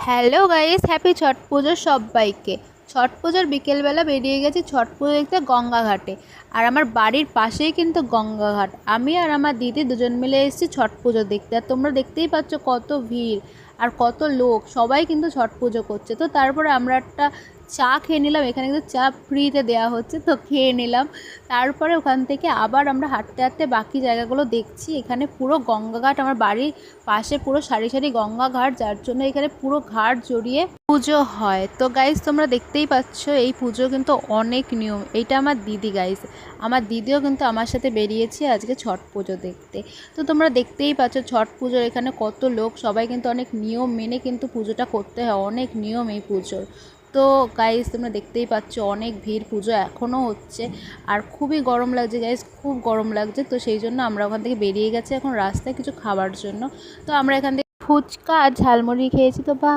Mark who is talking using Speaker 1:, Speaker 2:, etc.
Speaker 1: Hello guys, happy ছট পুজো সবাইকে। ছট পুজোর বিকেলবেলা বেরিয়ে গেছি ছট পুজো দেখতে গঙ্গাঘাটে। আর আমার বাড়ির পাশেই কিন্তু গঙ্গাঘাট। আমি আর আমার দিদি দুজন মিলে এসেছি ছট পুজো দেখতে। আর তোমরা দেখতেই পাচ্ছ কত ভিড় আর কত লোক, সবাই কিন্তু ছট পুজো করছে। তো তারপরে আমরা একটা চা খেয়ে নিলাম, এখানে কিন্তু চা ফ্রিতে দেওয়া হচ্ছে, তো খেয়ে নিলাম। তারপরে ওখান থেকে আবার আমরা হাঁটতে হাঁটতে বাকি জায়গাগুলো দেখছি। এখানে পুরো গঙ্গাঘাট, আমার বাড়ির পাশে পুরো সারি সারি গঙ্গাঘাট, যার জন্য এখানে পুরো ঘাট জড়িয়ে পুজো হয়। তো গাইস তোমরা দেখতেই পাচ্ছ এই পুজো কিন্তু অনেক নিয়ম। এইটা আমার দিদি গাইস, আমার দিদিও কিন্তু আমার সাথে বেরিয়েছে আজকে ছট পুজো দেখতে। তো তোমরা দেখতেই পাচ্ছ ছট পুজোর এখানে কত লোক, সবাই কিন্তু অনেক নিয়ম মেনে কিন্তু পুজোটা করতে হয়, অনেক নিয়ম এই পুজোর। তো গাইস তোমরা দেখতেই পাচ্ছ অনেক ভিড়, পুজো এখনও হচ্ছে। আর খুবই গরম লাগছে গাইস, খুব গরম লাগছে। তো সেই জন্য আমরা ওখান থেকে বেরিয়ে গেছি এখন রাস্তায় কিছু খাবার জন্য। তো আমরা এখান থেকে ফুচকা আর ঝালমুড়ি খেয়েছি। তো বা